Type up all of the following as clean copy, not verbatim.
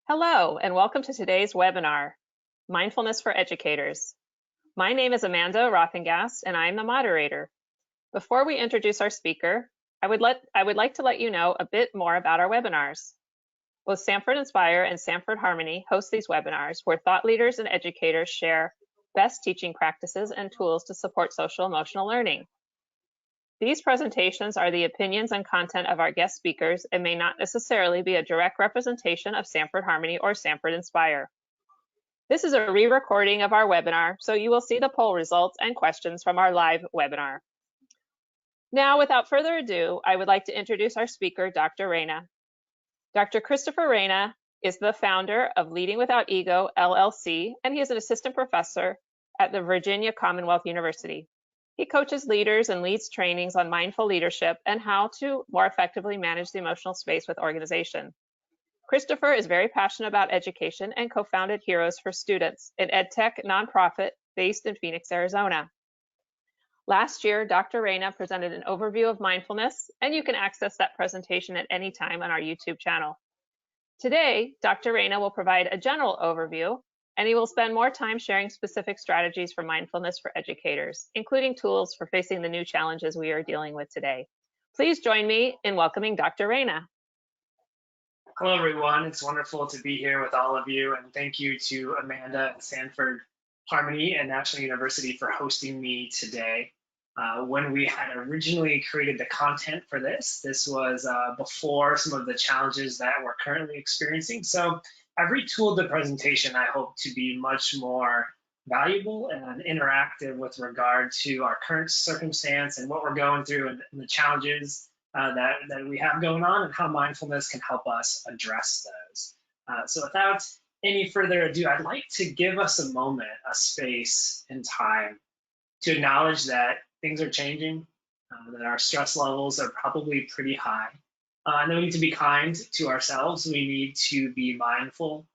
Hello, and welcome to today's webinar, Mindfulness for Educators. My name is Amanda Rothengast, and I am the moderator. Before we introduce our speaker, I would like to let you know a bit more about our webinars. Both Sanford Inspire and Sanford Harmony host these webinars where thought leaders and educators share best teaching practices and tools to support social emotional learning. These presentations are the opinions and content of our guest speakers and may not necessarily be a direct representation of Sanford Harmony or Sanford Inspire. This is a re-recording of our webinar, so you will see the poll results and questions from our live webinar. Now, without further ado, I would like to introduce our speaker, Dr. Reina. Dr. Christopher Reina is the founder of Leading Without Ego, LLC, and he is an assistant professor at the Virginia Commonwealth University. He coaches leaders and leads trainings on mindful leadership and how to more effectively manage the emotional space with organization. Christopher is very passionate about education and co-founded Heroes for Students, an EdTech nonprofit based in Phoenix, Arizona. Last year, Dr. Reina presented an overview of mindfulness, and you can access that presentation at any time on our YouTube channel. Today, Dr. Reina will provide a general overview, and he will spend more time sharing specific strategies for mindfulness for educators, including tools for facing the new challenges we are dealing with today. Please join me in welcoming Dr. Reina. Hello, everyone. It's wonderful to be here with all of you, and thank you to Amanda and Sanford Harmony and National University for hosting me today. When we had originally created the content for this was before some of the challenges that we're currently experiencing. So I've retooled the presentation, I hope, to be much more valuable and interactive with regard to our current circumstance and what we're going through and the challenges that we have going on and how mindfulness can help us address those. So without any further ado, I'd like to give us a moment, a space and time to acknowledge that things are changing, that our stress levels are probably pretty high. And we need to be kind to ourselves. We need to be mindful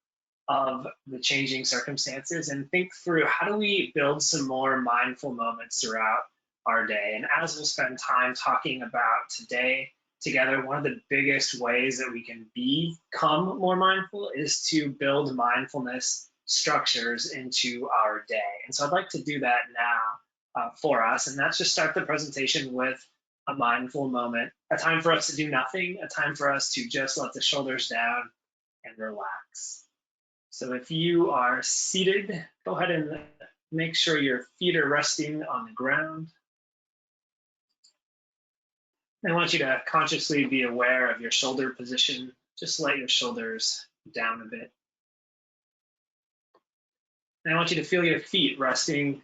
of the changing circumstances and think through how do we build some more mindful moments throughout our day. And as we'll spend time talking about today together, one of the biggest ways that we can become more mindful is to build mindfulness structures into our day. And so I'd like to do that now for us. And that's just start the presentation with a mindful moment, a time for us to do nothing, a time for us to just let the shoulders down and relax. So if you are seated, go ahead and make sure your feet are resting on the ground. I want you to consciously be aware of your shoulder position. Just let your shoulders down a bit. And I want you to feel your feet resting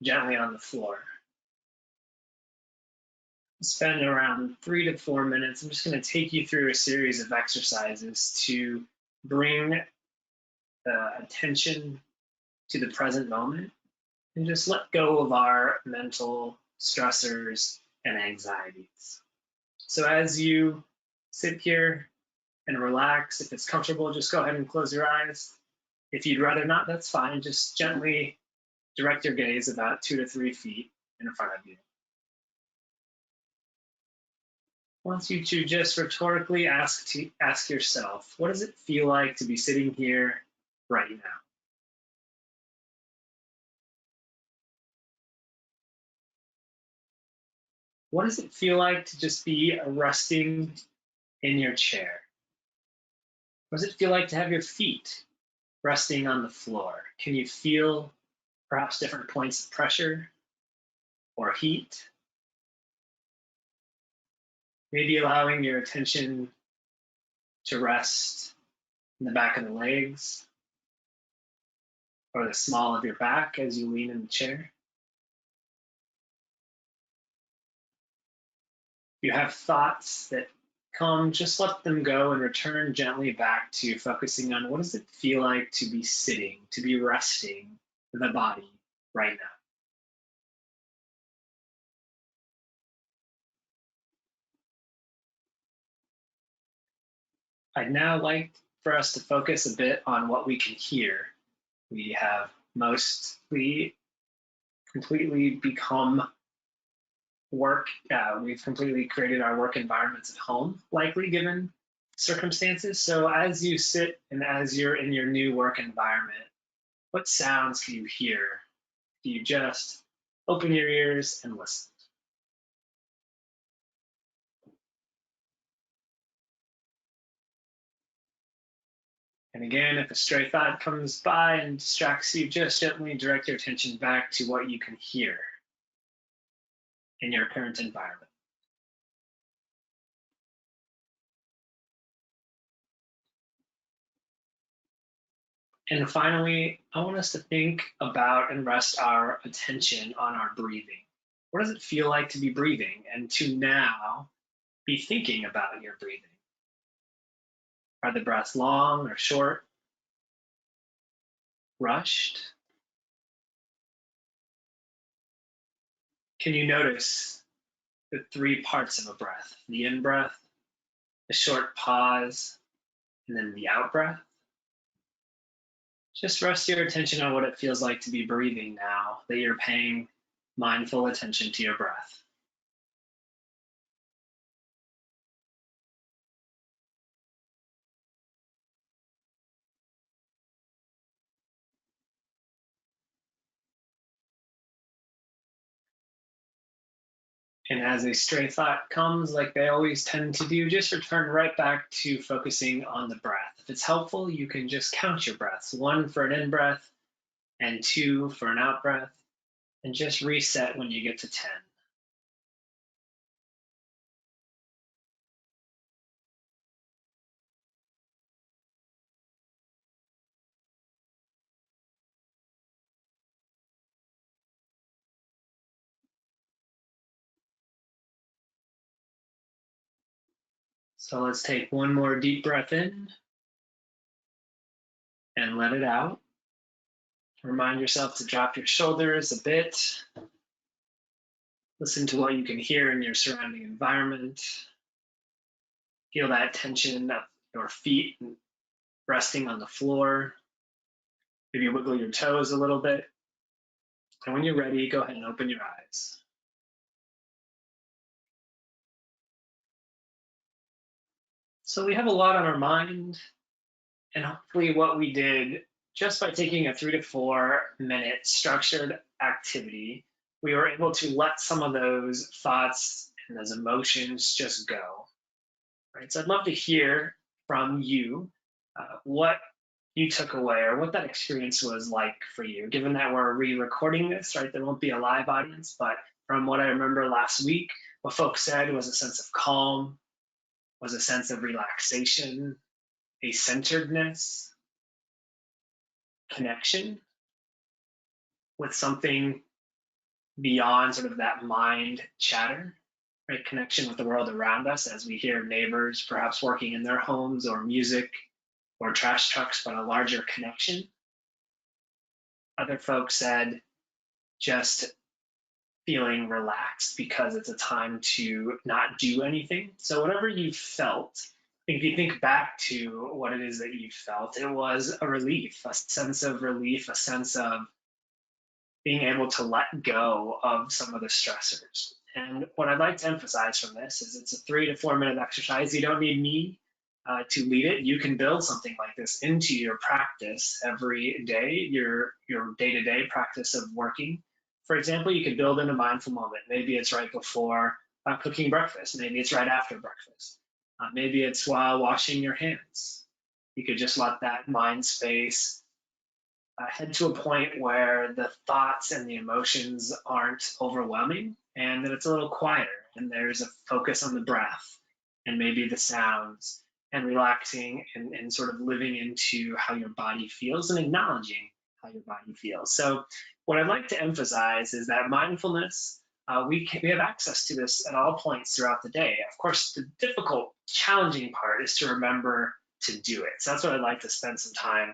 gently on the floor. Spend around 3 to 4 minutes. I'm just going to take you through a series of exercises to bring attention to the present moment and just let go of our mental stressors and anxieties. So as you sit here and relax, if it's comfortable, just go ahead and close your eyes. If you'd rather not, that's fine. Just gently direct your gaze about 2 to 3 feet in front of you. I want you to just rhetorically ask yourself, what does it feel like to be sitting here right now? What does it feel like to just be resting in your chair? What does it feel like to have your feet resting on the floor? Can you feel perhaps different points of pressure or heat? Maybe allowing your attention to rest in the back of the legs or the small of your back as you lean in the chair. If you have thoughts that come, just let them go and return gently back to focusing on what does it feel like to be sitting, to be resting in the body right now. I'd now like for us to focus a bit on what we can hear. We have mostly completely become work. We've completely created our work environments at home, likely given circumstances. So as you sit and as you're in your new work environment, what sounds can you hear? Do you just open your ears and listen? And again, if a stray thought comes by and distracts you, just gently direct your attention back to what you can hear in your current environment. And finally, I want us to think about and rest our attention on our breathing. What does it feel like to be breathing and to now be thinking about your breathing? Are the breaths long or short? Rushed? Can you notice the three parts of a breath? The in breath, the short pause, and then the out breath? Just rest your attention on what it feels like to be breathing now that you're paying mindful attention to your breath. And as a stray thought comes, like they always tend to do, just return right back to focusing on the breath. If it's helpful, you can just count your breaths, 1 for an in breath and 2 for an out breath, and just reset when you get to 10. So let's take one more deep breath in and let it out. Remind yourself to drop your shoulders a bit. Listen to what you can hear in your surrounding environment. Feel that tension of your feet resting on the floor. Maybe wiggle your toes a little bit. And when you're ready, go ahead and open your eyes. So we have a lot on our mind, and hopefully what we did just by taking a 3 to 4 minute structured activity, we were able to let some of those thoughts and those emotions just go. Right? So I'd love to hear from you what you took away or what that experience was like for you, given that we're re-recording this, right? There won't be a live audience, but from what I remember last week, what folks said was a sense of calm, was a sense of relaxation, a centeredness, connection with something beyond sort of that mind chatter, right? Connection with the world around us as we hear neighbors perhaps working in their homes or music or trash trucks, but a larger connection. Other folks said just feeling relaxed because it's a time to not do anything. So whatever you felt, if you think back to what it is that you felt, it was a relief, a sense of relief, a sense of being able to let go of some of the stressors. And what I'd like to emphasize from this is it's a 3 to 4 minute exercise. You don't need me to lead it. You can build something like this into your practice every day, your day-to-day practice of working. For example, you could build in a mindful moment. Maybe it's right before cooking breakfast. Maybe it's right after breakfast. Maybe it's while washing your hands. You could just let that mind space head to a point where the thoughts and the emotions aren't overwhelming and that it's a little quieter and there's a focus on the breath and maybe the sounds and relaxing and sort of living into how your body feels and acknowledging how your body feels. So what I'd like to emphasize is that mindfulness, we have access to this at all points throughout the day. Of course, the difficult, challenging part is to remember to do it. So that's what I'd like to spend some time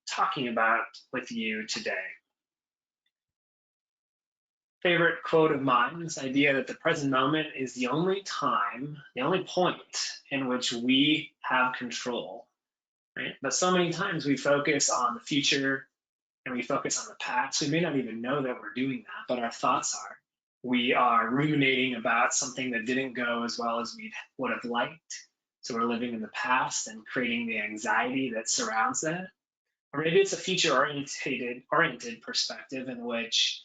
talking about with you today. Favorite quote of mine, this idea that the present moment is the only time, the only point in which we have control, right? But so many times we focus on the future and we focus on the past. We may not even know that we're doing that, but our thoughts are. We are ruminating about something that didn't go as well as we would have liked. So we're living in the past and creating the anxiety that surrounds that. Or maybe it's a future-oriented perspective in which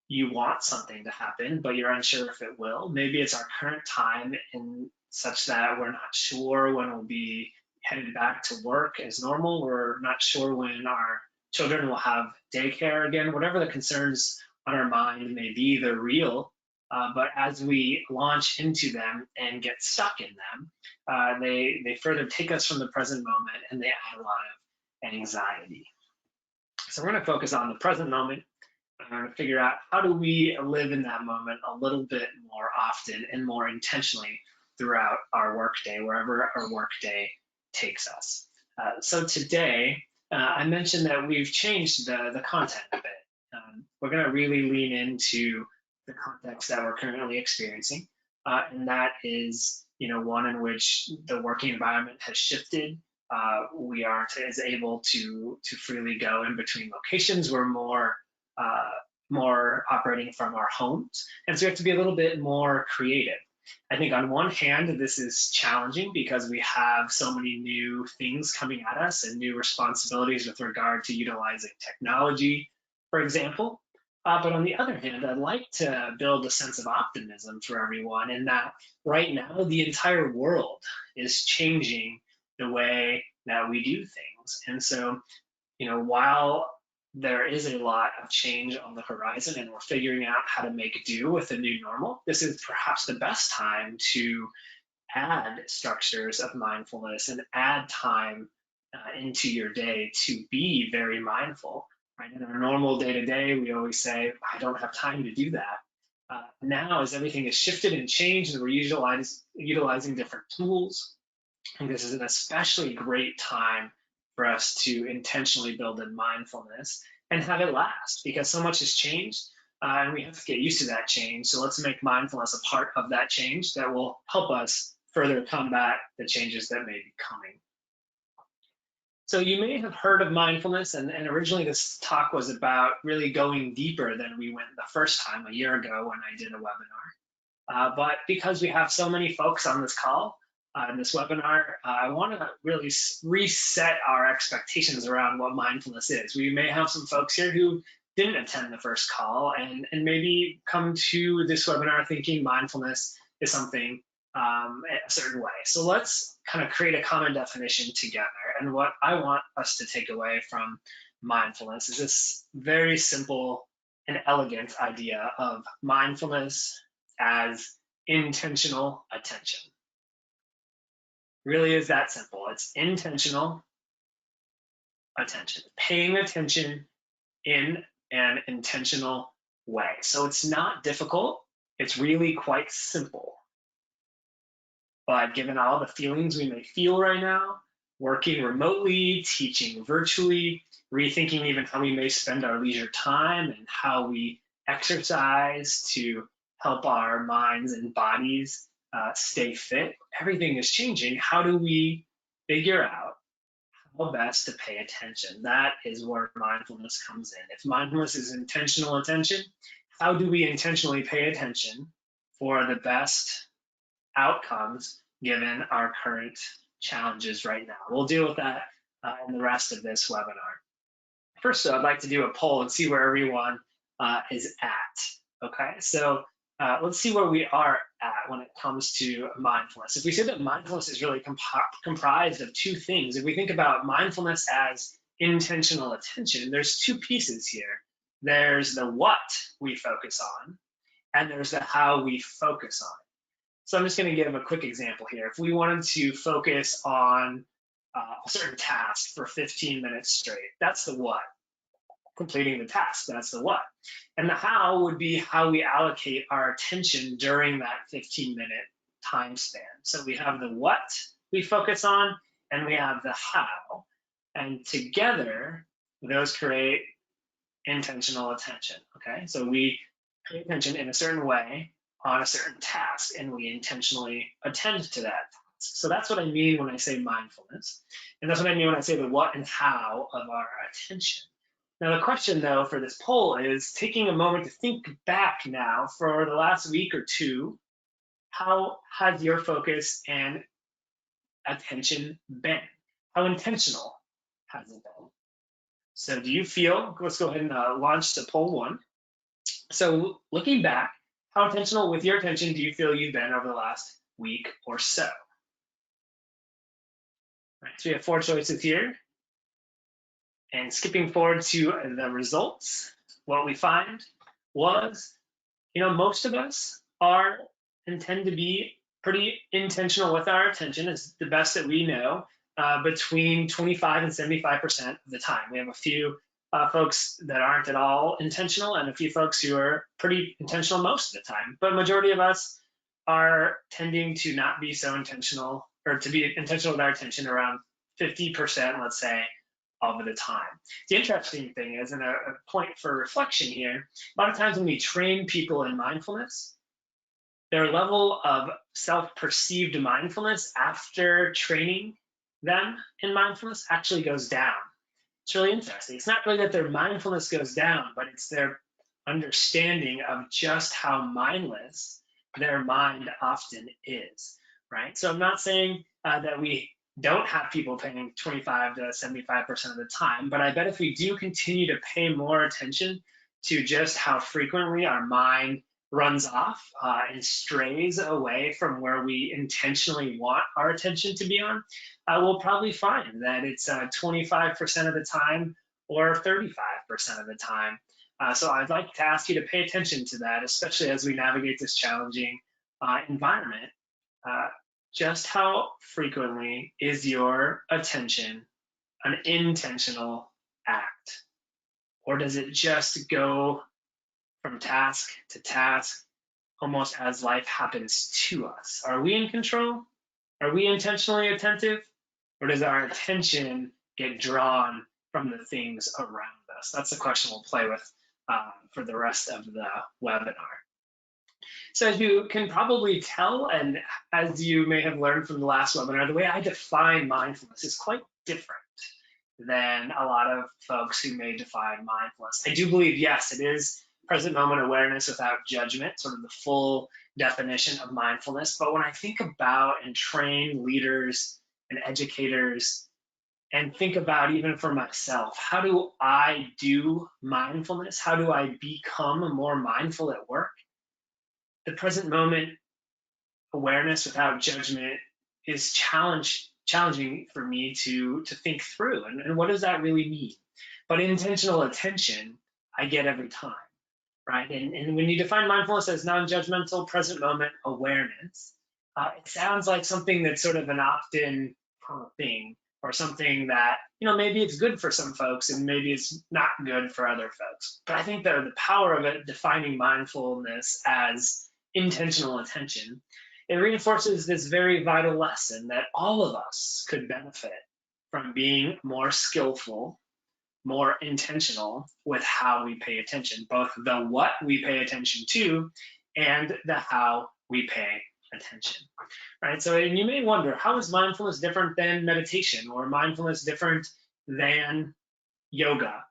you want something to happen, but you're unsure if it will. Maybe it's our current time in such that we're not sure when we'll be headed back to work as normal. We're not sure when our children will have daycare again. Whatever the concerns on our mind may be, they're real. But as we launch into them and get stuck in them, they further take us from the present moment and they add a lot of anxiety. So we're going to focus on the present moment and figure out how do we live in that moment a little bit more often and more intentionally throughout our workday, wherever our workday takes us. So today, I mentioned that we've changed the content a bit. We're going to really lean into the context that we're currently experiencing, and that is, one in which the working environment has shifted. We aren't as able to freely go in between locations. We're more operating from our homes, and so we have to be a little bit more creative. I think on one hand, this is challenging because we have so many new things coming at us and new responsibilities with regard to utilizing technology, for example. But on the other hand, I'd like to build a sense of optimism for everyone in that right now the entire world is changing the way that we do things. And so, while there is a lot of change on the horizon and we're figuring out how to make do with the new normal, this is perhaps the best time to add structures of mindfulness and add time into your day to be very mindful. Right? In our normal day-to-day, we always say, I don't have time to do that. Now, as everything has shifted and changed and we're utilizing different tools, I think this is an especially great time for us to intentionally build in mindfulness and have it last because so much has changed and we have to get used to that change. So let's make mindfulness a part of that change that will help us further combat the changes that may be coming. So you may have heard of mindfulness, and originally this talk was about really going deeper than we went the first time a year ago when I did a webinar. But because we have so many folks on this call, in this webinar, I want to really reset our expectations around what mindfulness is. We may have some folks here who didn't attend the first call and maybe come to this webinar thinking mindfulness is something a certain way. So let's kind of create a common definition together. And what I want us to take away from mindfulness is this very simple and elegant idea of mindfulness as intentional attention. Really is that simple. It's intentional attention, paying attention in an intentional way. So it's not difficult. It's really quite simple. But given all the feelings we may feel right now, working remotely, teaching virtually, rethinking even how we may spend our leisure time and how we exercise to help our minds and bodies stay fit, everything is changing. How do we figure out how best to pay attention? That is where mindfulness comes in. If mindfulness is intentional attention, how do we intentionally pay attention for the best outcomes given our current challenges right now? We'll deal with that in the rest of this webinar. First, I'd like to do a poll and see where everyone is at. Okay, so let's see where we are at when it comes to mindfulness. If we say that mindfulness is really comprised of two things, if we think about mindfulness as intentional attention, there's two pieces here. There's the what we focus on, and there's the how we focus on it. So I'm just going to give a quick example here. If we wanted to focus on a certain task for 15 minutes straight, that's the what. Completing the task, that's the what. And the how would be how we allocate our attention during that 15-minute time span. So we have the what we focus on, and we have the how. And together, those create intentional attention, okay? So we pay attention in a certain way on a certain task, and we intentionally attend to that task. So that's what I mean when I say mindfulness. And that's what I mean when I say the what and how of our attention. Now, the question, though, for this poll is taking a moment to think back now for the last week or two, how has your focus and attention been? How intentional has it been? So do you feel, let's go ahead and launch to poll one. So looking back, how intentional with your attention do you feel you've been over the last week or so? Right, so we have 4 choices here. And skipping forward to the results, what we find was, most of us are and tend to be pretty intentional with our attention, is the best that we know, between 25 and 75% of the time. We have a few folks that aren't at all intentional and a few folks who are pretty intentional most of the time. But majority of us are tending to not be so intentional, or to be intentional with our attention around 50%, let's say, of the time. The interesting thing is, and a point for reflection here, a lot of times when we train people in mindfulness, their level of self-perceived mindfulness after training them in mindfulness actually goes down. It's really interesting. It's not really that their mindfulness goes down, but it's their understanding of just how mindless their mind often is, right? So I'm not saying that we don't have people paying 25 to 75% of the time, but I bet if we do continue to pay more attention to just how frequently our mind runs off and strays away from where we intentionally want our attention to be on, we'll probably find that it's 25% of the time or 35% of the time. So I'd like to ask you to pay attention to that, especially as we navigate this challenging environment. Just how frequently is your attention an intentional act? Or does it just go from task to task, almost as life happens to us? Are we in control? Are we intentionally attentive? Or does our attention get drawn from the things around us? That's the question we'll play with for the rest of the webinar. So as you can probably tell, and as you may have learned from the last webinar, the way I define mindfulness is quite different than a lot of folks who may define mindfulness. I do believe, yes, it is present moment awareness without judgment, sort of the full definition of mindfulness. But when I think about and train leaders and educators, and think about even for myself, how do I do mindfulness? How do I become more mindful at work? The present moment awareness without judgment is challenging for me to think through. And what does that really mean? But intentional attention, I get every time, right? And when you define mindfulness as non-judgmental present moment awareness, it sounds like something that's sort of an opt-in thing, or something that, maybe it's good for some folks and maybe it's not good for other folks. But I think that the power of it, defining mindfulness as intentional attention, it reinforces this very vital lesson that all of us could benefit from being more skillful, more intentional with how we pay attention, both the what we pay attention to and the how we pay attention, right? So, and you may wonder, how is mindfulness different than meditation, or mindfulness different than yoga?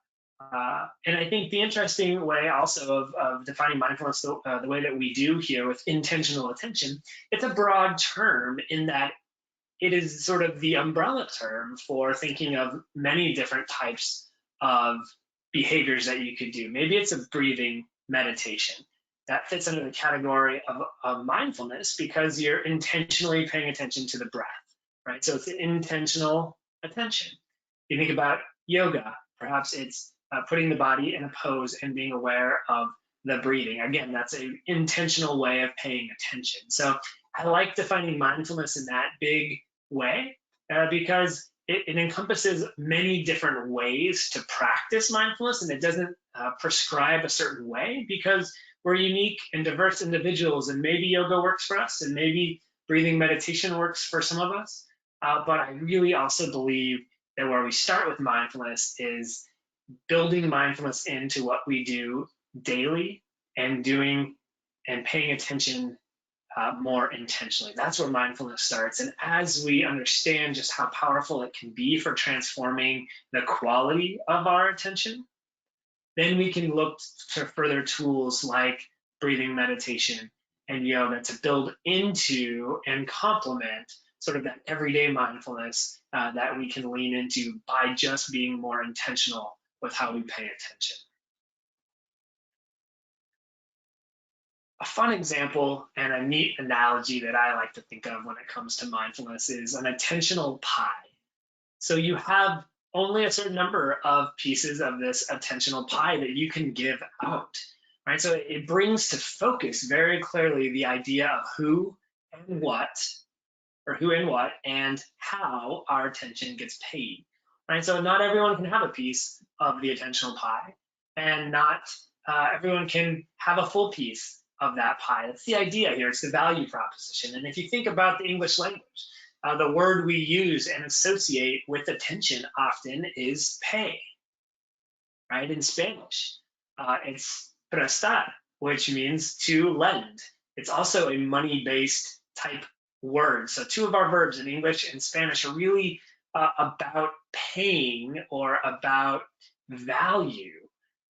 And I think the interesting way also of defining mindfulness, the way that we do here with intentional attention, it's a broad term in that it is sort of the umbrella term for thinking of many different types of behaviors that you could do. Maybe it's a breathing meditation. That fits under the category of mindfulness because you're intentionally paying attention to the breath, right? So it's intentional attention. You think about yoga, perhaps it's putting the body in a pose and being aware of the breathing. Again, that's an intentional way of paying attention. So I like defining mindfulness in that big way because it encompasses many different ways to practice mindfulness, and it doesn't prescribe a certain way, because we're unique and diverse individuals, and maybe yoga works for us and maybe breathing meditation works for some of us. But I really also believe that where we start with mindfulness is building mindfulness into what we do daily and doing and paying attention more intentionally. That's where mindfulness starts. And as we understand just how powerful it can be for transforming the quality of our attention, then we can look to further tools like breathing meditation and yoga to build into and complement sort of that everyday mindfulness that we can lean into by just being more intentional with how we pay attention. A fun example and a neat analogy that I like to think of when it comes to mindfulness is an attentional pie. So you have only a certain number of pieces of this attentional pie that you can give out, right? So it brings to focus very clearly the idea of who and what, or who and what, and how our attention gets paid, right? So not everyone can have a piece of the attentional pie, and not everyone can have a full piece of that pie. That's the idea here. It's the value proposition. And if you think about the English language, the word we use and associate with attention often is pay, right? In Spanish, it's prestar, which means to lend. It's also a money-based type word. So two of our verbs in English and Spanish are really about paying or about value.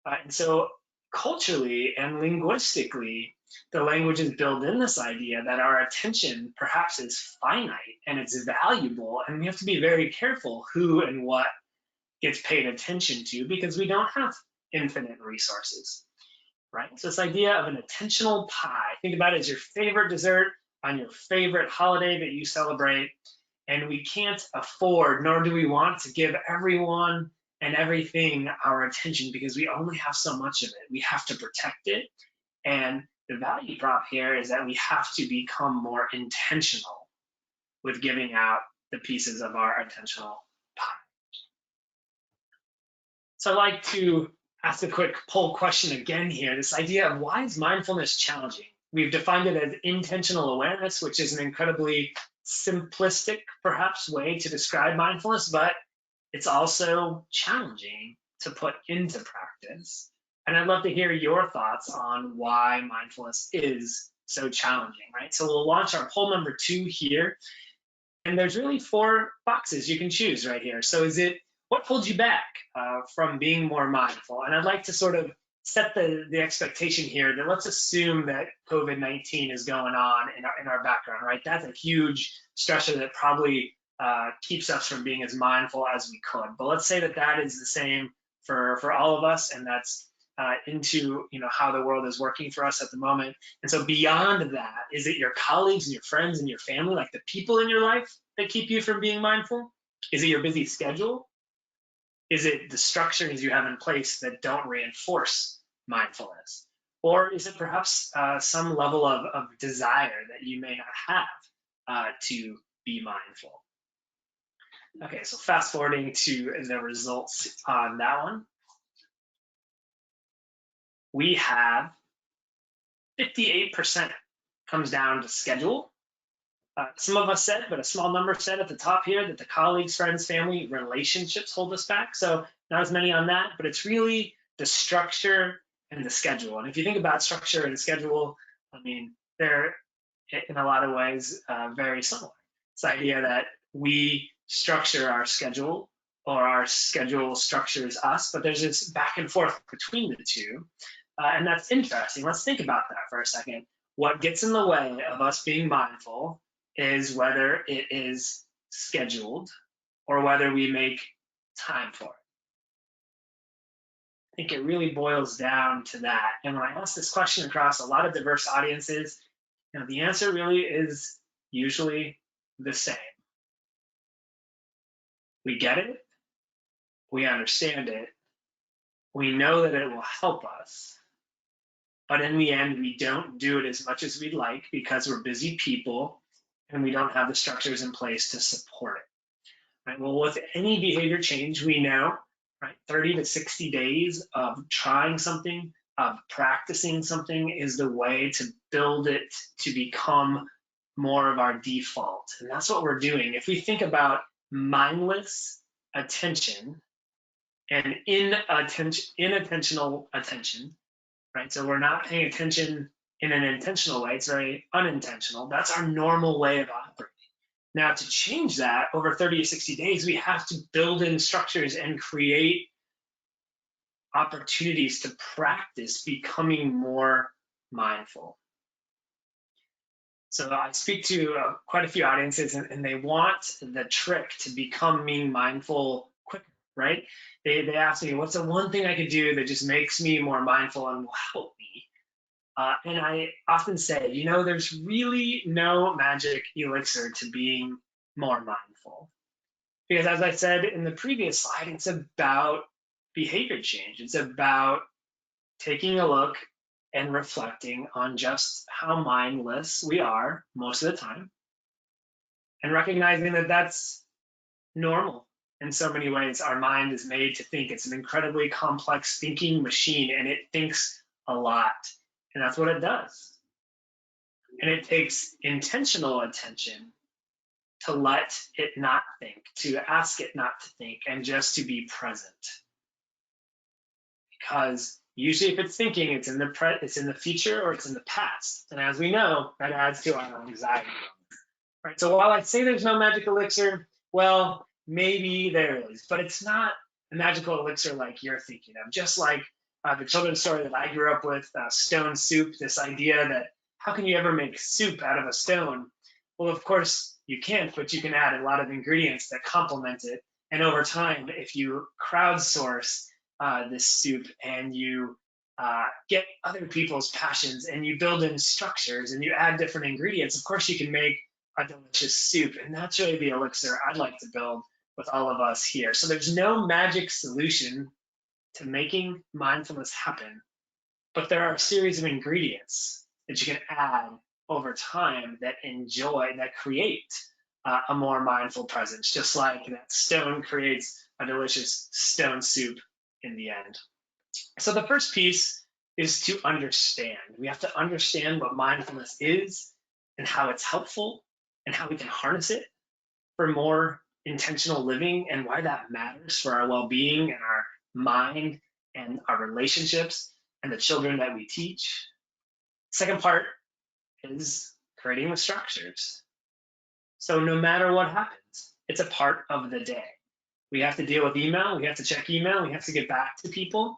And so culturally and linguistically, the languages build in this idea that our attention perhaps is finite and it's valuable, and we have to be very careful who and what gets paid attention to because we don't have infinite resources, right? So this idea of an attentional pie, think about it as your favorite dessert on your favorite holiday that you celebrate, and we can't afford, nor do we want to give everyone and everything our attention because we only have so much of it. We have to protect it, and the value prop here is that we have to become more intentional with giving out the pieces of our attentional pie. So I'd like to ask a quick poll question again here. This idea of why is mindfulness challenging? We've defined it as intentional awareness, which is an incredibly simplistic, perhaps, way to describe mindfulness, but it's also challenging to put into practice. And I'd love to hear your thoughts on why mindfulness is so challenging, right? So we'll launch our poll number 2 here. And there's really 4 boxes you can choose right here. So is it, what holds you back from being more mindful? And I'd like to sort of set the expectation here that let's assume that COVID-19 is going on in our background, right? That's a huge stressor that probably keeps us from being as mindful as we could. But let's say that that is the same for all of us, and that's into how the world is working for us at the moment. And so beyond that, is it your colleagues and your friends and your family, like the people in your life that keep you from being mindful? Is it your busy schedule? Is it the structures you have in place that don't reinforce mindfulness? Or is it perhaps some level of desire that you may not have to be mindful? Okay, so fast forwarding to the results on that one. We have 58% comes down to schedule. Some of us said, but a small number said at the top here that the colleagues, friends, family, relationships hold us back. So not as many on that, but it's really the structure and the schedule. And if you think about structure and schedule, I mean, they're in a lot of ways very similar. It's the idea that we structure our schedule, or our schedule structures us, but there's this back and forth between the two. And that's interesting. Let's think about that for a second. What gets in the way of us being mindful is whether it is scheduled or whether we make time for it. I think it really boils down to that. And when I ask this question across a lot of diverse audiences, the answer really is usually the same. We get it, we understand it, we know that it will help us, but in the end, we don't do it as much as we'd like because we're busy people and we don't have the structures in place to support it. Right? Well, with any behavior change, we know, right, 30 to 60 days of trying something, of practicing something is the way to build it to become more of our default. And that's what we're doing. If we think about mindless attention and inattentional attention, right? So we're not paying attention in an intentional way. It's very unintentional. That's our normal way of operating. Now, to change that over 30 to 60 days, we have to build in structures and create opportunities to practice becoming more mindful. So I speak to quite a few audiences, and they want the trick to becoming mindful quicker, right? They ask me, what's the one thing I could do that just makes me more mindful and will help me? And I often say, there's really no magic elixir to being more mindful. Because as I said in the previous slide, it's about behavior change. It's about taking a look and reflecting on just how mindless we are most of the time and recognizing that that's normal in so many ways. Our mind is made to think. It's an incredibly complex thinking machine, and it thinks a lot. And that's what it does. And it takes intentional attention to let it not think, to ask it not to think, and just to be present. Because usually if it's thinking, it's in the future or it's in the past. And as we know, that adds to our anxiety. Right? So while I say there's no magic elixir, well, maybe there is, but it's not a magical elixir like you're thinking of. Just like the children's story that I grew up with, stone soup, this idea that how can you ever make soup out of a stone? Well, of course you can't, but you can add a lot of ingredients that complement it. And over time, if you crowdsource this soup and you get other people's passions and you build in structures and you add different ingredients, of course you can make a delicious soup. And that's really the elixir I'd like to build with all of us here. So there's no magic solution to making mindfulness happen, but there are a series of ingredients that you can add over time that create a more mindful presence, just like that stone creates a delicious stone soup in the end. So the first piece is to understand. We have to understand what mindfulness is and how it's helpful and how we can harness it for more intentional living and why that matters for our well-being and our mind and our relationships and the children that we teach. Second part is creating the structures. So no matter what happens, it's a part of the day. We have to deal with email, we have to check email, we have to get back to people.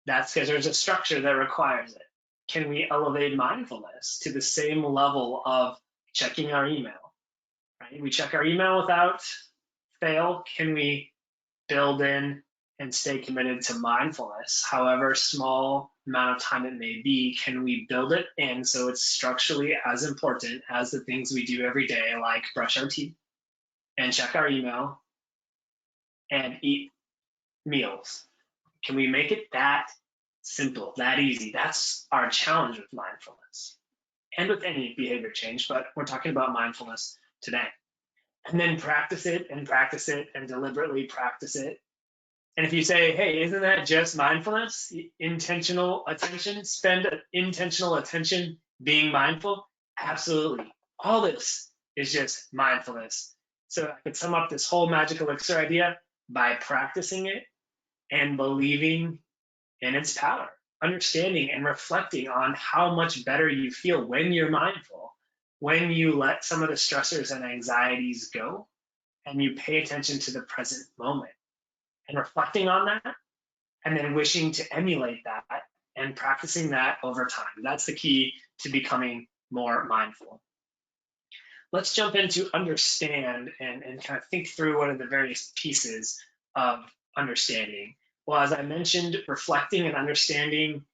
That's because there's a structure that requires it. Can we elevate mindfulness to the same level of checking our email? Right? We check our email without fail. Can we build in and stay committed to mindfulness, however small amount of time it may be? Can we build it in so it's structurally as important as the things we do every day, like brush our teeth and check our email and eat meals? Can we make it that simple, that easy? That's our challenge with mindfulness and with any behavior change, but we're talking about mindfulness today. And then practice it and deliberately practice it. And if you say, hey, isn't that just mindfulness? Intentional attention, spend intentional attention being mindful? Absolutely. All this is just mindfulness. So I could sum up this whole magic elixir idea by practicing it and believing in its power, understanding and reflecting on how much better you feel when you're mindful, when you let some of the stressors and anxieties go and you pay attention to the present moment and reflecting on that and then wishing to emulate that and practicing that over time. That's the key to becoming more mindful. Let's jump into understand and kind of think through what are the various pieces of understanding. Well, as I mentioned, reflecting and understanding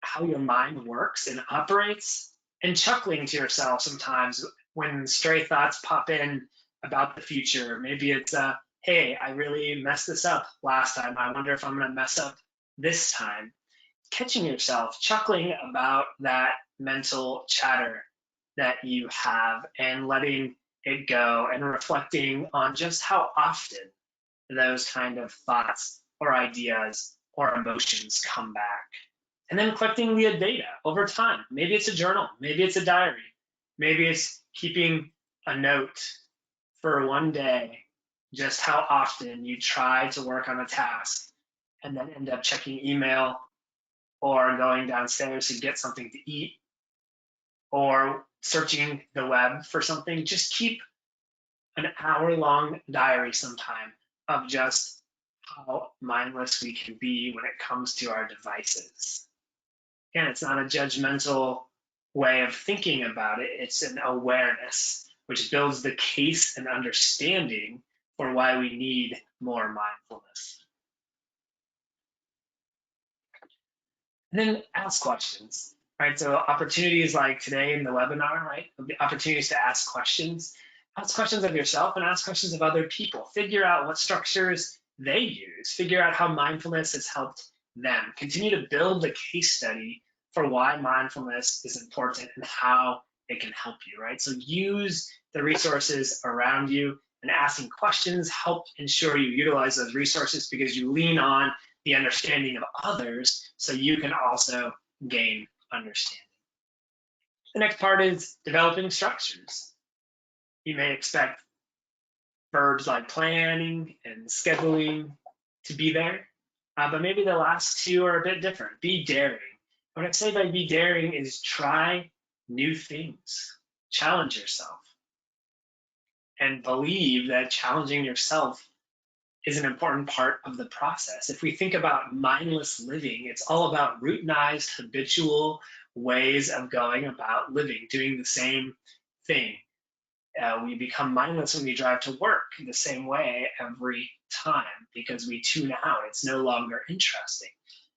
how your mind works and operates, and chuckling to yourself sometimes when stray thoughts pop in about the future. Maybe it's, hey, I really messed this up last time. I wonder if I'm going to mess up this time. Catching yourself, chuckling about that mental chatter that you have and letting it go and reflecting on just how often those kind of thoughts or ideas or emotions come back. And then collecting the data over time. Maybe it's a journal, maybe it's a diary, maybe it's keeping a note for one day, just how often you try to work on a task and then end up checking email or going downstairs to get something to eat or searching the web for something. Just keep an hour-long diary sometime of just how mindless we can be when it comes to our devices. Again, it's not a judgmental way of thinking about it. It's an awareness, which builds the case and understanding for why we need more mindfulness. And then ask questions, right? So opportunities like today in the webinar, right? The opportunities to ask questions. Ask questions of yourself and ask questions of other people. Figure out what structures they use. Figure out how mindfulness has helped them. Continue to build the case study for why mindfulness is important and how it can help you, right? So use the resources around you, and asking questions help ensure you utilize those resources because you lean on the understanding of others so you can also gain understanding. The next part is developing structures. You may expect verbs like planning and scheduling to be there, but maybe the last two are a bit different. Be daring. What I say by be daring is try new things, challenge yourself, and believe that challenging yourself is an important part of the process. If we think about mindless living, it's all about routinized, habitual ways of going about living, doing the same thing. We become mindless when we drive to work the same way every time because we tune out. It's no longer interesting.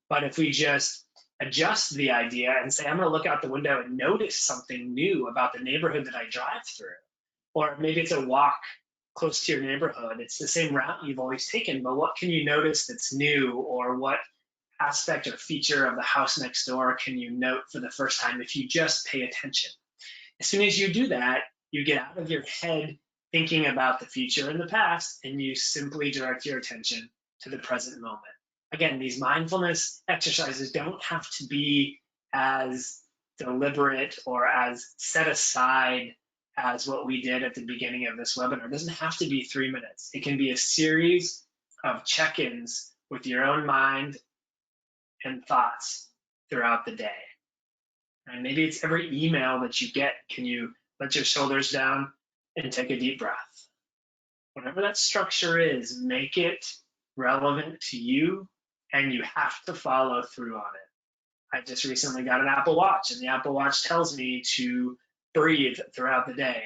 But if we just adjust the idea and say, I'm going to look out the window and notice something new about the neighborhood that I drive through, or maybe it's a walk close to your neighborhood. It's the same route you've always taken, but what can you notice that's new, or what aspect or feature of the house next door can you note for the first time if you just pay attention? As soon as you do that, you get out of your head thinking about the future and the past, and you simply direct your attention to the present moment. Again, these mindfulness exercises don't have to be as deliberate or as set aside as what we did at the beginning of this webinar. It doesn't have to be 3 minutes. It can be a series of check-ins with your own mind and thoughts throughout the day. And maybe it's every email that you get, can you let your shoulders down and take a deep breath? Whatever that structure is, make it relevant to you, and you have to follow through on it. I just recently got an Apple Watch, and the Apple Watch tells me to breathe throughout the day.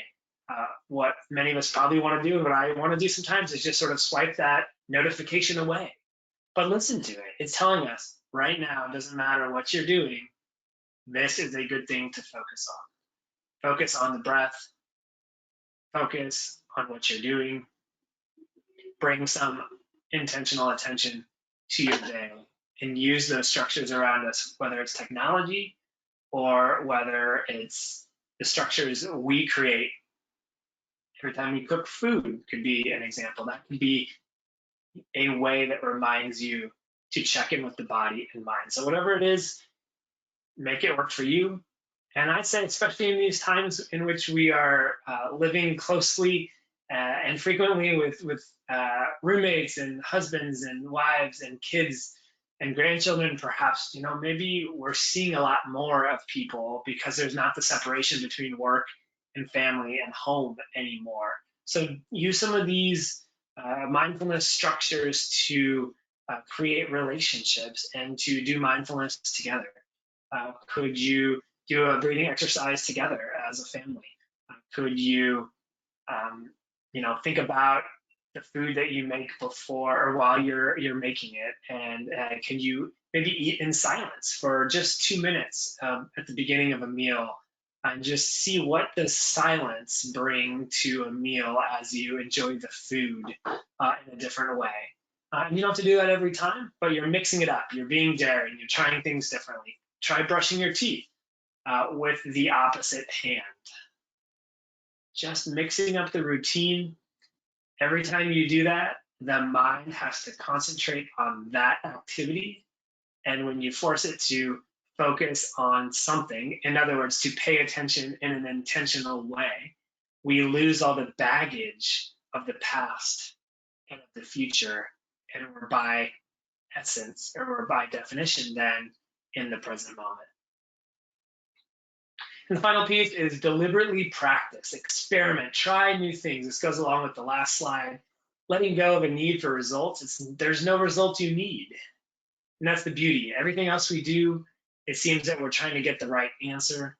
What many of us probably want to do, and what I want to do sometimes, is just sort of swipe that notification away. But listen to it. It's telling us right now, it doesn't matter what you're doing, this is a good thing to focus on. Focus on the breath. Focus on what you're doing. Bring some intentional attention to your day and use those structures around us, whether it's technology or whether it's the structures we create. Every time you cook food could be an example. That could be a way that reminds you to check in with the body and mind. So whatever it is, make it work for you. And I'd say, especially in these times in which we are living closely and frequently with roommates and husbands and wives and kids and grandchildren, perhaps, maybe we're seeing a lot more of people because there's not the separation between work and family and home anymore. So use some of these mindfulness structures to create relationships and to do mindfulness together. Could you do a breathing exercise together as a family? Could you, think about the food that you make before or while you're making it, and can you maybe eat in silence for just 2 minutes at the beginning of a meal, and just see what does silence bring to a meal as you enjoy the food in a different way. And you don't have to do that every time, but you're mixing it up. You're being daring. You're trying things differently. Try brushing your teeth with the opposite hand. Just mixing up the routine. Every time you do that, the mind has to concentrate on that activity. And when you force it to focus on something, in other words, to pay attention in an intentional way, we lose all the baggage of the past and of the future, and we're by essence, or we're by definition then in the present moment. And the final piece is deliberately practice, experiment, try new things. This goes along with the last slide. Letting go of a need for results. There's no result you need. And that's the beauty. Everything else we do, it seems that we're trying to get the right answer.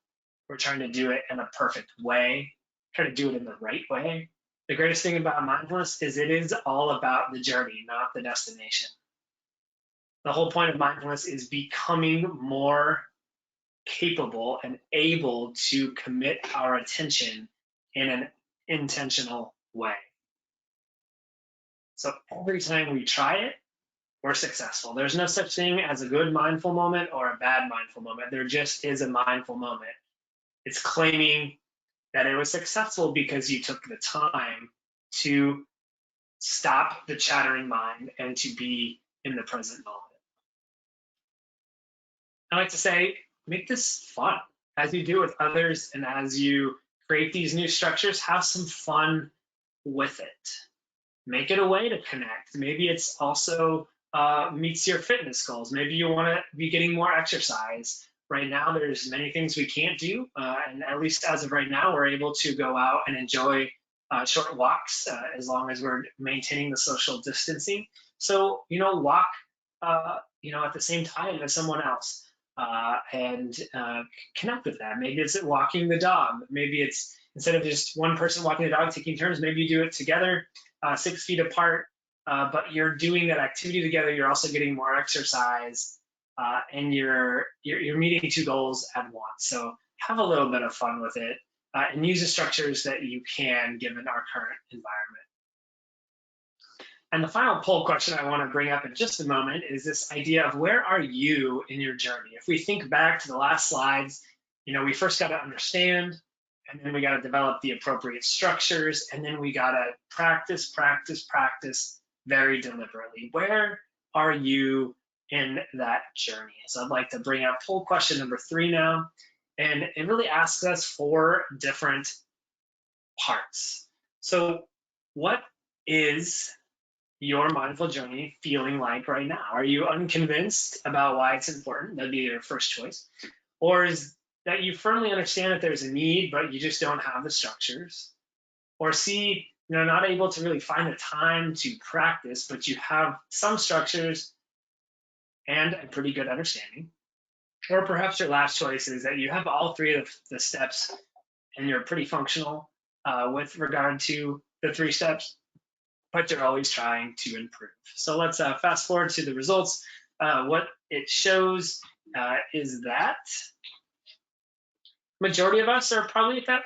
We're trying to do it in a perfect way, try to do it in the right way. The greatest thing about mindfulness is it is all about the journey, not the destination. The whole point of mindfulness is becoming more capable and able to commit our attention in an intentional way. So every time we try it, we're successful. There's no such thing as a good mindful moment or a bad mindful moment. There just is a mindful moment. It's claiming that it was successful because you took the time to stop the chattering mind and to be in the present moment. I like to say, make this fun as you do with others and as you create these new structures, have some fun with it. Make it a way to connect. Maybe it's also meets your fitness goals. Maybe you want to be getting more exercise. Right now, there's many things we can't do, and at least as of right now, we're able to go out and enjoy short walks as long as we're maintaining the social distancing. So, walk, at the same time as someone else and connect with that. Maybe it's walking the dog. Maybe it's instead of just one person walking the dog, taking turns, maybe you do it together, 6 feet apart, but you're doing that activity together. You're also getting more exercise, and you're meeting two goals at once. So have a little bit of fun with it, and use the structures that you can given our current environment. And the final poll question I want to bring up in just a moment is this idea of where are you in your journey? If we think back to the last slides, we first got to understand, and then we got to develop the appropriate structures, and then we got to practice very deliberately. Where are you in that journey? So I'd like to bring up poll question number 3 now, and it really asks us 4 different parts. So what is your mindful journey feeling like right now? Are you unconvinced about why it's important? That'd be your first choice. Or is that you firmly understand that there's a need, but you just don't have the structures? Or C, not able to really find the time to practice, but you have some structures and a pretty good understanding. Or perhaps your last choice is that you have all 3 of the steps and you're pretty functional with regard to the 3 steps, but you're always trying to improve. So let's fast forward to the results. What it shows is that majority of us are probably at that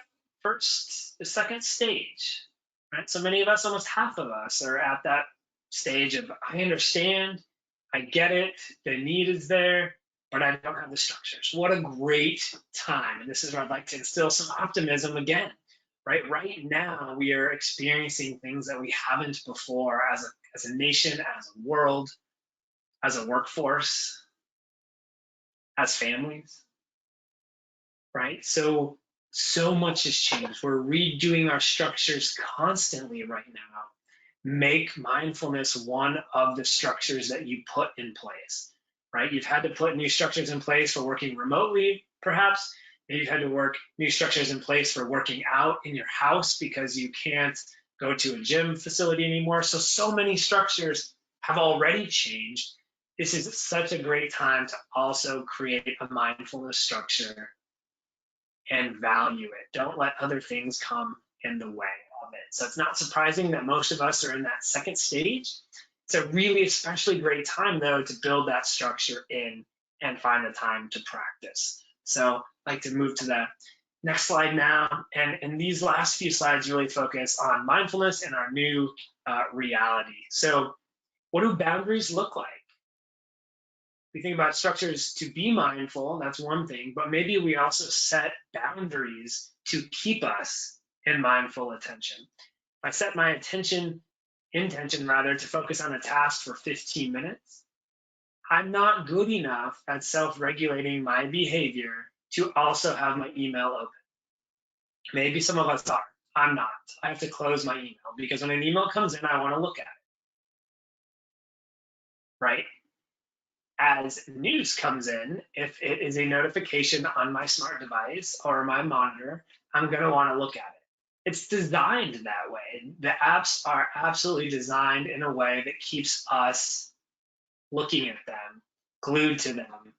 second stage, right? So many of us, almost half of us, are at that stage of I understand, I get it, the need is there, but I don't have the structures. What a great time. And this is where I'd like to instill some optimism again. Right now, we are experiencing things that we haven't before as a nation, as a world, as a workforce, as families, right? So much has changed. We're redoing our structures constantly right now. Make mindfulness one of the structures that you put in place, right? You've had to put new structures in place for working remotely, perhaps. Maybe you've had to work new structures in place for working out in your house because you can't go to a gym facility anymore. So many structures have already changed. This is such a great time to also create a mindfulness structure and value it. Don't let other things come in the way of it. So it's not surprising that most of us are in that second stage. It's a really especially great time, though, to build that structure in and find the time to practice. So I'd like to move to the next slide now. And these last few slides really focus on mindfulness and our new reality. So what do boundaries look like? We think about structures to be mindful, that's one thing, but maybe we also set boundaries to keep us in mindful attention. I set my intention to focus on a task for 15 minutes. I'm not good enough at self-regulating my behavior to also have my email open. Maybe some of us are. I'm not. I have to close my email because when an email comes in, I want to look at it, right? As news comes in, if it is a notification on my smart device or my monitor, I'm going to want to look at it. It's designed that way. The apps are absolutely designed in a way that keeps us looking at them, glued to them,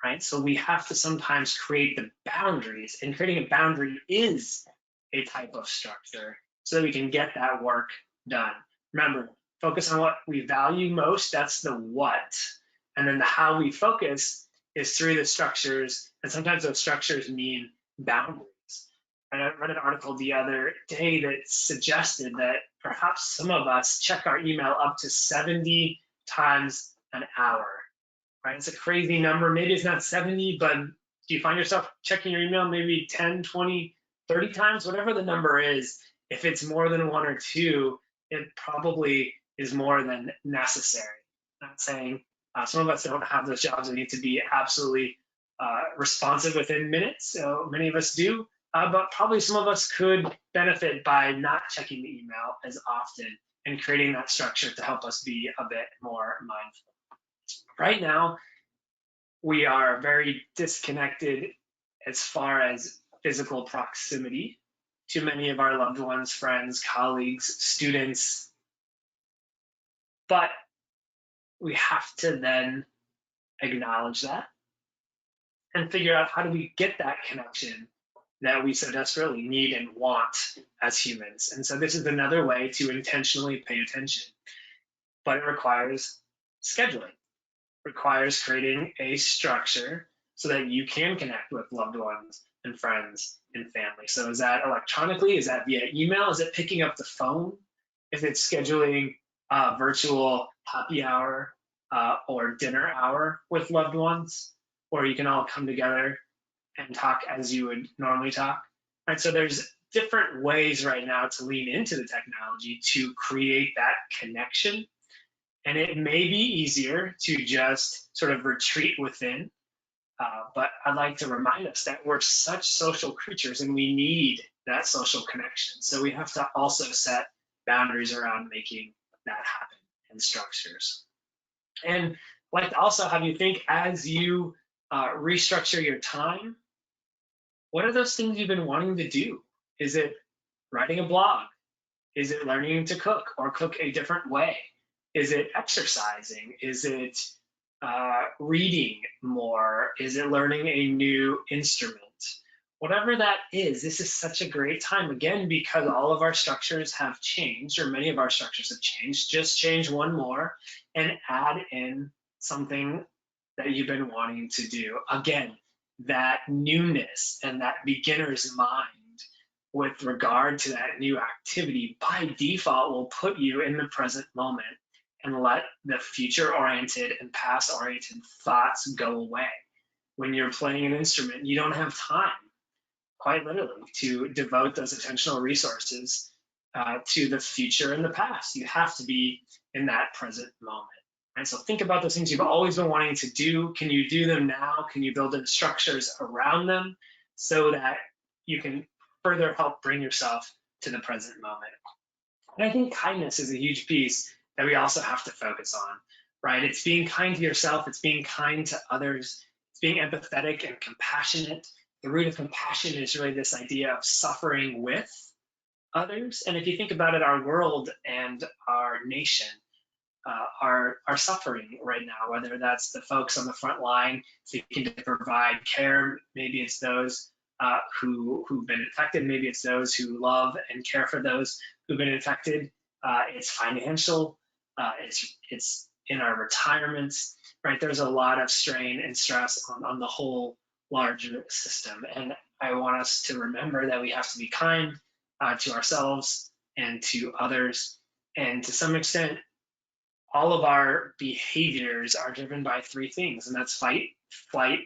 right? So we have to sometimes create the boundaries, and creating a boundary is a type of structure so that we can get that work done. Remember, focus on what we value most, that's the what. And then the how we focus is through the structures, and sometimes those structures mean boundaries. And I read an article the other day that suggested that perhaps some of us check our email up to 70 times an hour, right? It's a crazy number. Maybe it's not 70, but do you find yourself checking your email maybe 10, 20, 30 times, whatever the number is? If it's more than one or two, it probably is more than necessary. Not saying some of us don't have those jobs that need to be absolutely responsive within minutes. So many of us do, but probably some of us could benefit by not checking the email as often and creating that structure to help us be a bit more mindful. Right now, we are very disconnected as far as physical proximity to many of our loved ones, friends, colleagues, students. But we have to then acknowledge that and figure out how do we get that connection that we so desperately need and want as humans. And so this is another way to intentionally pay attention, but it requires scheduling, requires creating a structure so that you can connect with loved ones and friends and family. So is that electronically? Is that via email? Is it picking up the phone? Is it scheduling a virtual happy hour or dinner hour with loved ones, where you can all come together and talk as you would normally talk? Right. So there's different ways right now to lean into the technology to create that connection. And it may be easier to just sort of retreat within. But I'd like to remind us that we're such social creatures and we need that social connection. So we have to also set boundaries around making that happen in structures. And I'd like to also have you think, as you restructure your time, what are those things you've been wanting to do? Is it writing a blog? Is it learning to cook or cook a different way? Is it exercising? Is it reading more? Is it learning a new instrument? Whatever that is, this is such a great time, again, because all of our structures have changed, or many of our structures have changed. Just change one more and add in something that you've been wanting to do. Again, that newness and that beginner's mind with regard to that new activity by default will put you in the present moment and let the future oriented and past oriented thoughts go away. When you're playing an instrument, you don't have time, quite literally, to devote those attentional resources to the future and the past. You have to be in that present moment. And so think about those things you've always been wanting to do. Can you do them now? Can you build in structures around them so that you can further help bring yourself to the present moment? And I think kindness is a huge piece that we also have to focus on, right? It's being kind to yourself, it's being kind to others, it's being empathetic and compassionate. The root of compassion is really this idea of suffering with others. And if you think about it, our world and our nation are suffering right now, whether that's the folks on the front line seeking to provide care, maybe it's those who've been infected, maybe it's those who love and care for those who've been infected. It's financial, it's in our retirements, right? There's a lot of strain and stress on the whole larger system. And I want us to remember that we have to be kind to ourselves and to others. And to some extent, all of our behaviors are driven by three things, and that's fight, flight,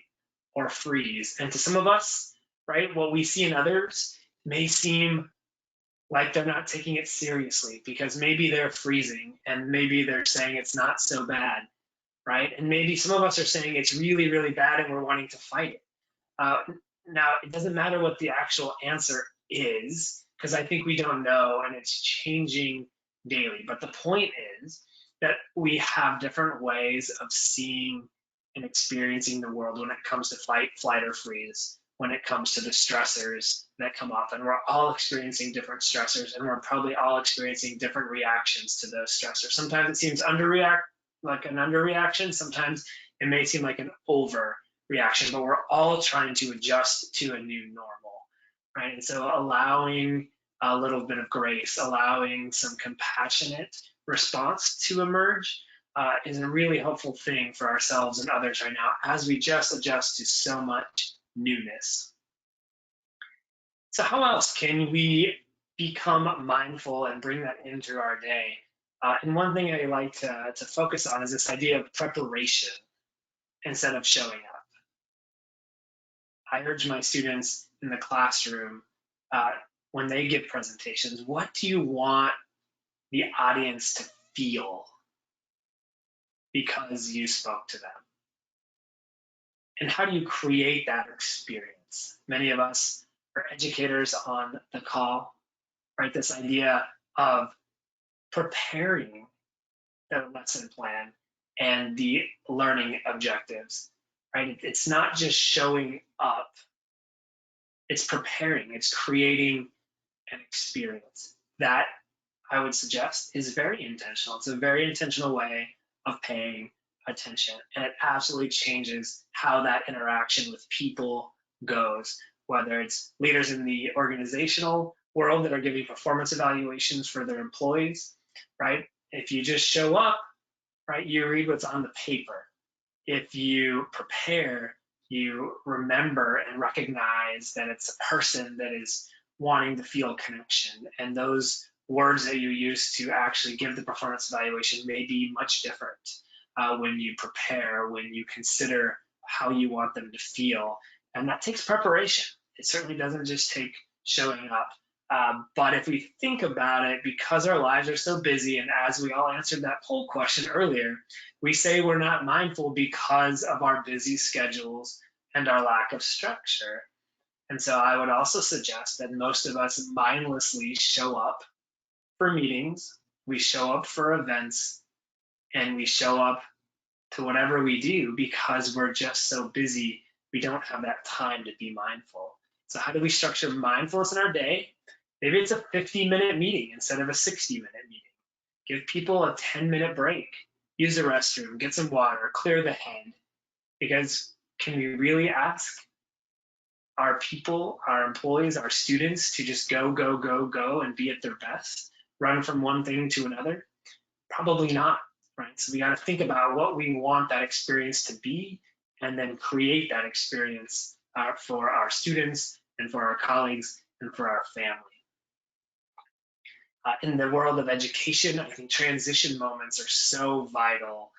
or freeze. And to some of us, right, what we see in others may seem like they're not taking it seriously because maybe they're freezing and maybe they're saying it's not so bad, right? And maybe some of us are saying it's really, really bad and we're wanting to fight it. Now, it doesn't matter what the actual answer is because I think we don't know and it's changing daily. But the point is that we have different ways of seeing and experiencing the world when it comes to fight, flight, or freeze, when it comes to the stressors that come up. And we're all experiencing different stressors, and we're probably all experiencing different reactions to those stressors. Sometimes it seems like an underreaction. Sometimes it may seem like an overreaction. reaction, but we're all trying to adjust to a new normal, right? And so allowing a little bit of grace, allowing some compassionate response to emerge is a really helpful thing for ourselves and others right now as we just adjust to so much newness. So how else can we become mindful and bring that into our day? And one thing I like to focus on is this idea of preparation instead of showing up. I urge my students in the classroom, when they give presentations, what do you want the audience to feel because you spoke to them? And how do you create that experience? Many of us are educators on the call, right? This idea of preparing the lesson plan and the learning objectives, right? It's not just showing up, it's preparing, it's creating an experience that I would suggest is very intentional. It's a very intentional way of paying attention, and it absolutely changes how that interaction with people goes, whether it's leaders in the organizational world that are giving performance evaluations for their employees, right? If you just show up, right, you read what's on the paper. If you prepare, you remember and recognize that it's a person that is wanting to feel connection. And those words that you use to actually give the performance evaluation may be much different when you prepare, when you consider how you want them to feel. And that takes preparation. It certainly doesn't just take showing up. But if we think about it, because our lives are so busy, and as we all answered that poll question earlier, we say we're not mindful because of our busy schedules and our lack of structure. And so I would also suggest that most of us mindlessly show up for meetings, we show up for events, and we show up to whatever we do because we're just so busy, we don't have that time to be mindful. So how do we structure mindfulness in our day? Maybe it's a 50-minute meeting instead of a 60-minute meeting. Give people a 10-minute break. Use the restroom, get some water, clear the head. Because can we really ask our people, our employees, our students to just go, go, go, go and be at their best? Run from one thing to another? Probably not, right? So we got to think about what we want that experience to be and then create that experience for our students and for our colleagues and for our family. In the world of education, I think transition moments are so vital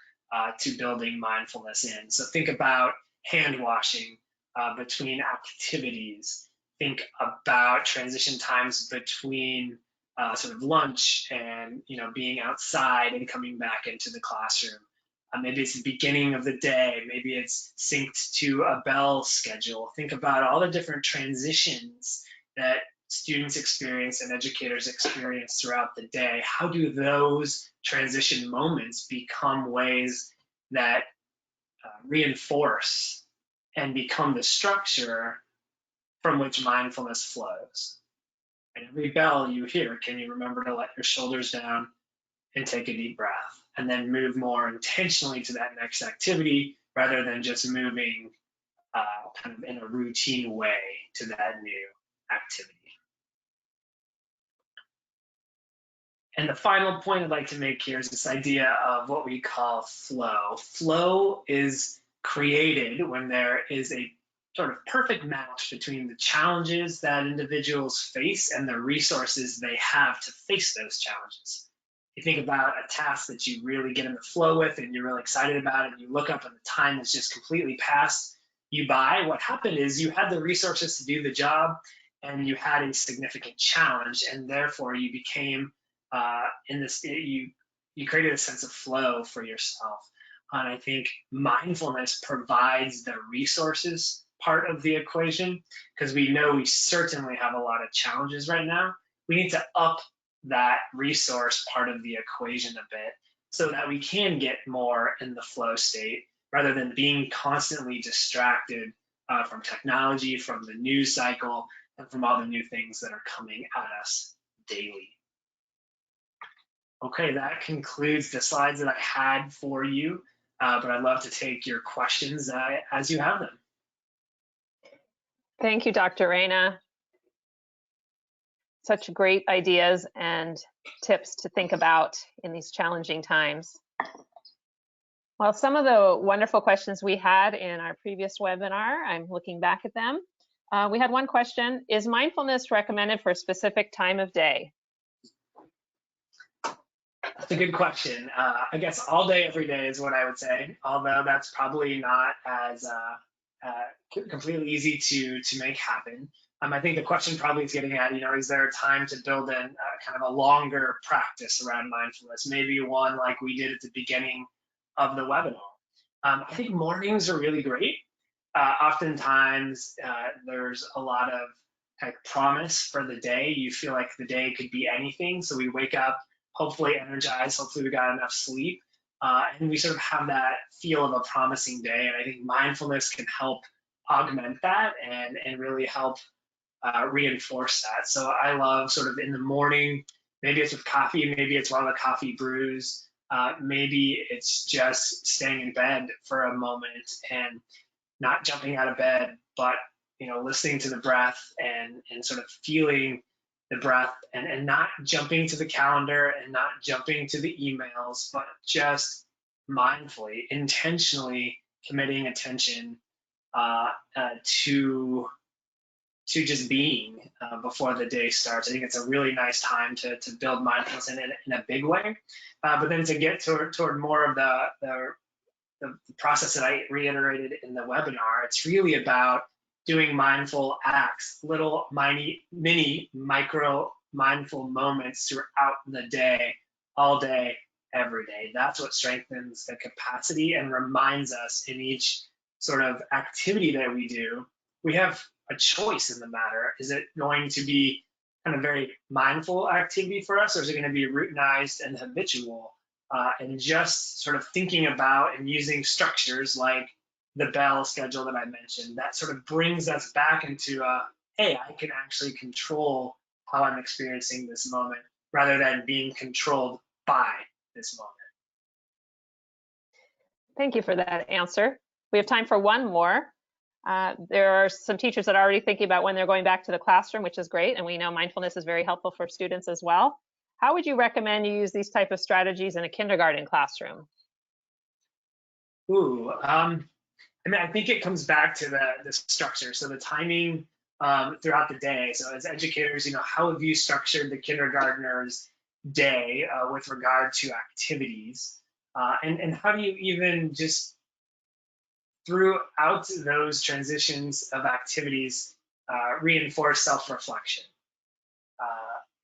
to building mindfulness in. So think about hand washing between activities. Think about transition times between sort of lunch and being outside and coming back into the classroom. Maybe it's the beginning of the day. Maybe it's synced to a bell schedule. Think about all the different transitions that students experience and educators experience throughout the day. How do those transition moments become ways that reinforce and become the structure from which mindfulness flows? And every bell you hear, can you remember to let your shoulders down and take a deep breath, and then move more intentionally to that next activity rather than just moving kind of in a routine way to that new activity. And the final point I'd like to make here is this idea of what we call flow. Flow is created when there is a sort of perfect match between the challenges that individuals face and the resources they have to face those challenges. You think about a task that you really get in the flow with and you're really excited about it, and you look up and the time has just completely passed you by. What happened is you had the resources to do the job and you had a significant challenge, and therefore you became you created a sense of flow for yourself. And I think mindfulness provides the resources part of the equation, because we know we certainly have a lot of challenges right now. We need to up that resource part of the equation a bit so that we can get more in the flow state rather than being constantly distracted from technology, from the news cycle, and from all the new things that are coming at us daily. Okay, that concludes the slides that I had for you, but I'd love to take your questions as you have them. Thank you, Dr. Reina. Such great ideas and tips to think about in these challenging times. Well, some of the wonderful questions we had in our previous webinar, I'm looking back at them. We had one question: is mindfulness recommended for a specific time of day? That's a good question. I guess all day, every day is what I would say, although that's probably not as completely easy to make happen. I think the question probably is getting at, is there a time to build in kind of a longer practice around mindfulness? Maybe one like we did at the beginning of the webinar. I think mornings are really great. Oftentimes, there's a lot of kind of promise for the day. You feel like the day could be anything. So we wake up hopefully energized, hopefully we got enough sleep, and we sort of have that feel of a promising day. And I think mindfulness can help augment that and really help reinforce that. So I love sort of in the morning, maybe it's with coffee, maybe it's while the coffee brews, maybe it's just staying in bed for a moment and not jumping out of bed, but listening to the breath and sort of feeling the breath and not jumping to the calendar and not jumping to the emails, but just mindfully, intentionally committing attention to just being before the day starts. I think it's a really nice time to build mindfulness in a big way. But then to get toward more of the process that I reiterated in the webinar, it's really about doing mindful acts, little mini micro mindful moments throughout the day, all day, every day. That's what strengthens the capacity and reminds us in each sort of activity that we do, we have a choice in the matter. Is it going to be kind of very mindful activity for us, or is it going to be routinized and habitual? And just sort of thinking about and using structures like the bell schedule that I mentioned, that sort of brings us back into hey, I can actually control how I'm experiencing this moment rather than being controlled by this moment. Thank you for that answer. We have time for one more. There are some teachers that are already thinking about when they're going back to the classroom, which is great. And we know mindfulness is very helpful for students as well. How would you recommend you use these type of strategies in a kindergarten classroom? I think it comes back to the structure. So the timing throughout the day. So as educators, how have you structured the kindergartner's day with regard to activities? And how do you even just throughout those transitions of activities reinforce self-reflection?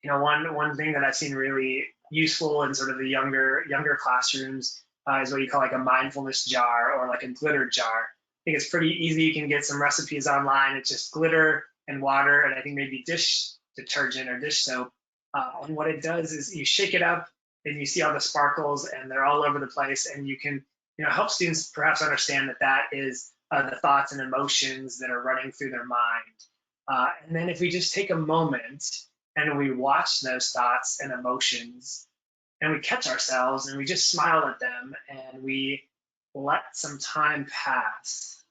One thing that I've seen really useful in sort of the younger classrooms is what you call like a mindfulness jar or like a glitter jar. I think it's pretty easy. You can get some recipes online. It's just glitter and water, and I think maybe dish detergent or dish soap. And what it does is you shake it up, and you see all the sparkles, and they're all over the place. And you can, help students perhaps understand that is the thoughts and emotions that are running through their mind. And then if we just take a moment and we watch those thoughts and emotions, and we catch ourselves and we just smile at them and we let some time pass,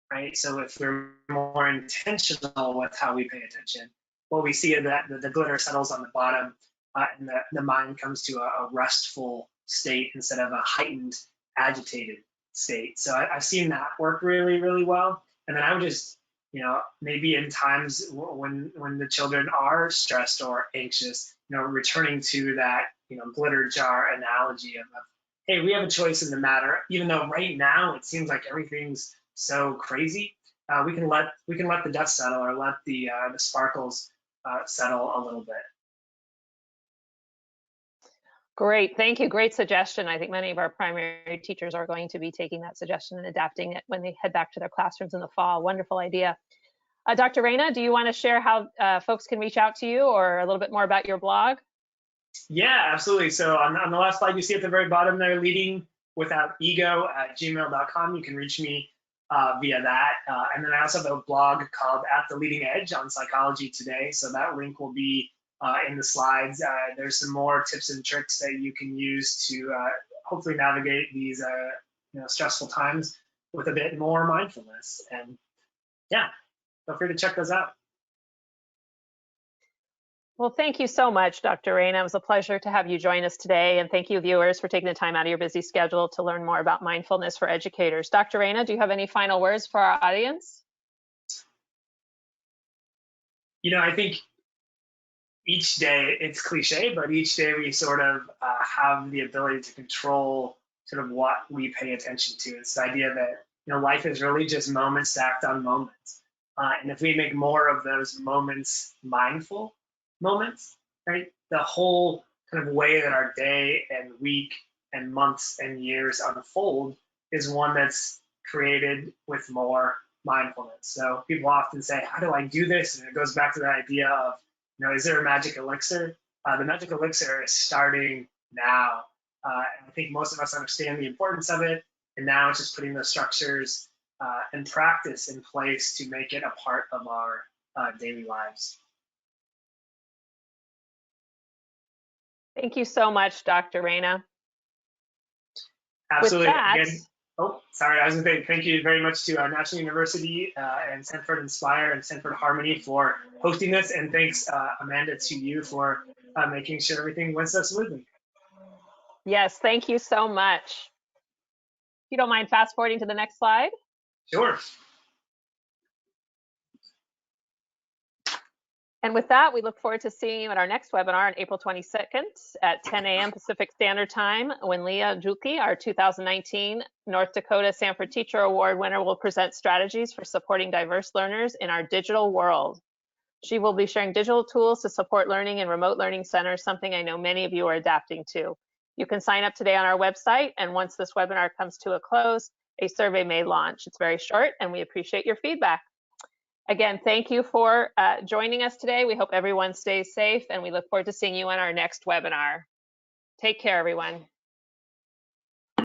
right? So if we're more intentional with how we pay attention, what we see is that the glitter settles on the bottom and the mind comes to a restful state instead of a heightened, agitated state. So I've seen that work really, really well. And then I would just, maybe in times when the children are stressed or anxious, returning to that, glitter jar analogy of, hey, we have a choice in the matter, even though right now it seems like everything's so crazy. We can let the dust settle or let the sparkles settle a little bit. Great, thank you. Great suggestion. I think many of our primary teachers are going to be taking that suggestion and adapting it when they head back to their classrooms in the fall. Wonderful idea. Dr. Reina, do you want to share how folks can reach out to you or a little bit more about your blog? Yeah, absolutely. So on the last slide, you see at the very bottom there, leadingwithoutego@gmail.com. You can reach me via that. And then I also have a blog called At the Leading Edge on Psychology Today. So that link will be in the slides. There's some more tips and tricks that you can use to hopefully navigate these stressful times with a bit more mindfulness. And yeah. feel free to check those out. Well, thank you so much, Dr. Reina. It was a pleasure to have you join us today. And thank you, viewers, for taking the time out of your busy schedule to learn more about mindfulness for educators. Dr. Reina, do you have any final words for our audience? I think each day, it's cliche, but each day we sort of have the ability to control sort of what we pay attention to. It's the idea that life is really just moments stacked on moments, and if we make more of those moments mindful moments, right, the whole kind of way that our day and week and months and years unfold is one that's created with more mindfulness. So people often say, how do I do this? And it goes back to that idea of, is there a magic elixir? The magic elixir is starting now. And I think most of us understand the importance of it. And now it's just putting those structures and practice in place to make it a part of our daily lives. Thank you so much, Dr. Reina. Absolutely. With that, Again, oh, sorry. I was going to say thank you very much to National University and Stanford Inspire and Stanford Harmony for hosting this. And thanks, Amanda, to you for making sure everything went so smoothly. Yes, thank you so much. If you don't mind fast forwarding to the next slide. Sure. And with that, we look forward to seeing you at our next webinar on April 22nd at 10 a.m. Pacific Standard Time, when Leah Juki, our 2019 North Dakota Sanford Teacher Award winner, will present strategies for supporting diverse learners in our digital world. She will be sharing digital tools to support learning in remote learning centers, something I know many of you are adapting to. You can sign up today on our website, and once this webinar comes to a close, a survey may launch. It's very short, and we appreciate your feedback. Again, thank you for joining us today. We hope everyone stays safe, and we look forward to seeing you on our next webinar. Take care, everyone.